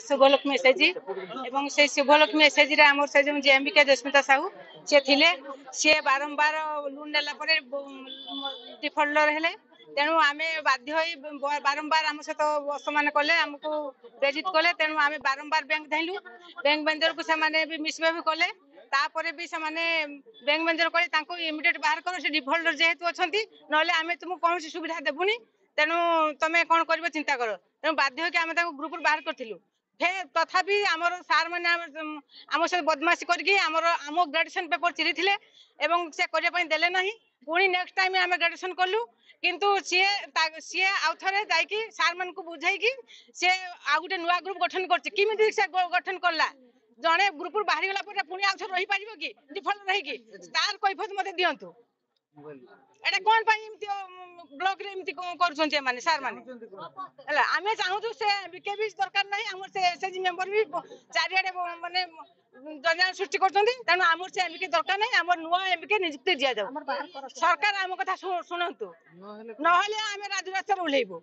Shubhalakshmi SHG एवं से Shubhalakshmi SHG रे हमर से जे एमबीके जस्मिता साहू से थिले से बारंबार लोन नेला परे डिफॉल्टर हेले तेणु आमे बाध्य होई बारंबार हम सहित असमान कले हमको प्रेरित कले तेणु आमे बारंबार बैंक धैलु बैंक मैनेजर को से माने भी मिसबिहेव कले तापरे भी से माने बैंक मैनेजर कले तांको इमीडिएट बाहर करो से डिफॉल्टर जेहेतु अछंती नले आमे तुमको कौन सुविधा देबुनी तेणु तमे कोन करबो चिंता करो तेणु बाध्य होके आमे तांको ग्रुप बाहर करथिलु फे तथापि आमर सार माने आम से बदमाशी करके आम ग्रेजुएशन पेपर चिरी थिले एवं से करिया पई देले नाही पुणी नेक्स्ट टाइम आमे ग्रेजुएशन करलु किंतु सी आउ थे जाकि सार मान को बुझाई सी आउ गोटे नुआ ग्रुप गठन करमी से गठन कला जड़े ग्रुप बाहरी गला पुणी आउ थे रही पार कि डिफल्ट रही तार कैफत मत दिंतु एटा कौन ब्लॉक रे एमती कर माने सार माने आमे चाहूँ से बीकेबी दरकार ना आम से एसएचजी मेंबर भी चारिआडे माने जंजाल सृष्टि करछंती तेणु आम से एमबीके दरकार ना आम नुआ एमबीके नियुक्ति दिया जाऊ सरकार आम कथा शुणंतु नहले आमे राजरास्ता ओल्हेबो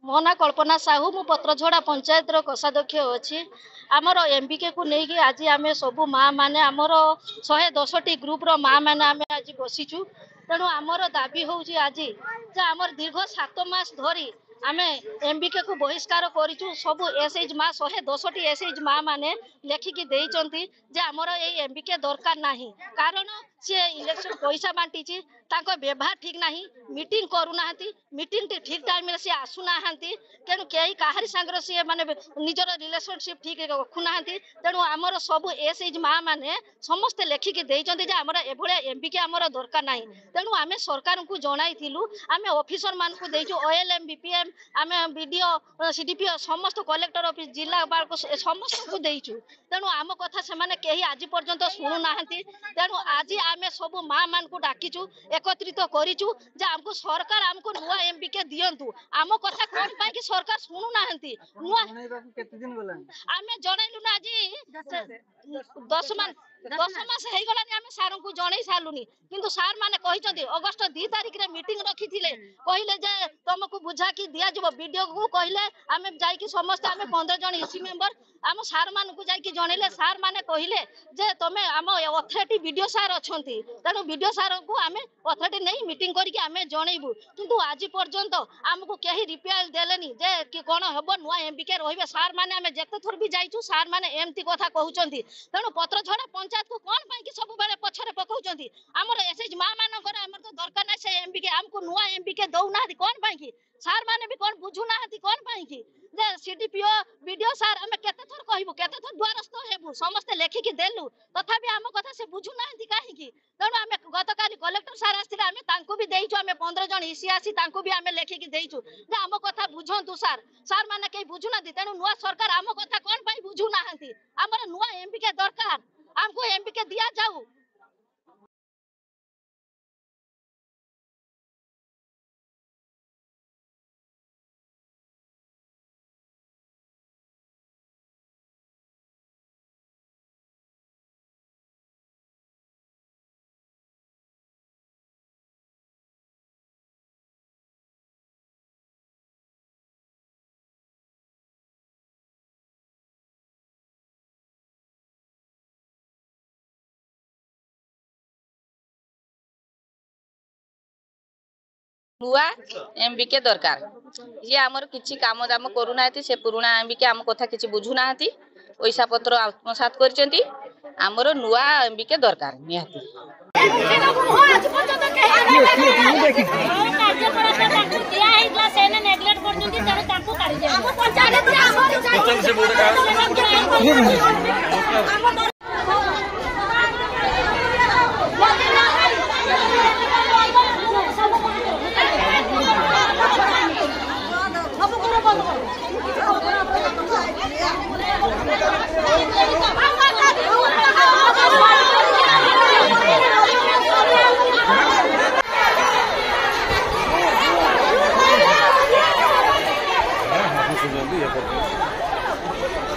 मो ना कल्पना साहू मु पत्रझड़ा पंचायत कोषाध्यक्ष अच्छी आमर एमबीके को लेकिन आज आम सब माँ मैंने आमर 110टी ग्रुप रो माँ मैंने आम आज बसीचु तेणु आमर दाबी हूँ आज आमर दीर्घ 7 मास धरी आमे एमबीके को बहिष्कार करिचु सब एसएच माँ 110टी एसएच माँ माने लेखिकी देइचंती जे आमर ए एमबीके दरकार नाही कारण सी इलेक्शन पैसा बांटी तांको व्यवहार ठीक नाही मीटिंग करू नाहंती मीटिंग ठीक टाइम रे सी आसु नाहंती तेणु कई काहारी संगर सी माने निजर रिलेशनशिप ठीक रखु नाहंती तेणु आमर सब एसएच माँ माने समस्त लेखिकी देइचंती जे आमर एभळे एमबीके आमर दरकार नाही तेणु आमे सरकार को जणाइथिलु आमे ऑफिसर मान को देइचु ओएलएम बीपीएम आमे वीडियो सीडीपीओ समस्त कलेक्टर ऑफिस जिला बार को समस्त को देइचु तेणु आम कथा से माने केही आज पर्यंत सुनु नाहंती तेणु आज आमे सब माँ मान को डाकिचु एकत्रित करिचु जे हमको सरकार हमको नुआ एमबीके दियंतु आम कथा कोन पाई कि सरकार सुनु नाहंती नुआ केते दिन गलानी आमे जणाइलु ना आज 10 मास हे गलानी आमे सार को जणाई सालुनी किंतु सार माने कहिचंती अगस्त 2 तारिख रे मीटिंग रखिथिले कहिले जे तुमको बुझा कि दिया जब वीडियो को कहिले आमे जाई कि समस्त आमे 15 जन एसी मेंबर आम सार मान को जाई कि जणैले सार माने कहिले जे तमे आम अथॉरिटी वीडियो सार अछंती तेणु वीडियो सार को आमे अथॉरिटी नहीं मीटिंग करी कि आमे जणैबु किंतु आज पर्यंत हमको केही रिप्लाई देलेनी जे कि कोन हबो नुआ एमबीके रहिबे सार माने आमे जते थोर भी जाईचु सार माने एमती कथा कहउचंती तेणु पत्रझड़ा पंचायत को कोन पाई कि सब बेले पछरे पकाउचंती हमर एसएच मां मानकर हमर तो दरकार नै से एमबीके हमको नुआ एमबीके दउ ना कोन पाई कि सार माने भी कोन बुझु ना कोन पाई कि जे सीडीपीओ वीडियो सार हमें केते थोर कहबो केते थोर द्वारस्थ हेबु समस्त लेखि कि देलु तथापि हम कथा से बुझु ना काहे कि तेणु आमे गतकाली कलेक्टर सार आस्थिले आमे तांको भी देइछु आमे 15 जन इसी आसी तांको भी आमे लेखि कि देइछु जे हम कथा बुझंतु सार माने के बुझु ना तेणु नुआ सरकार हम कथा कोन पाई बुझु ना हमर नुआ एमबीके दरकार हमको एमबीके दिया जाऊ नुआ एमबीके दरकार ये आमर किछि काम दाम करू नाहती से पुराना एमबीके आम कथा किछि बुझु नाहती पैसा पत्र आत्मसात करचंती आमर नुआ एमबीके दरकार निहाती हाँ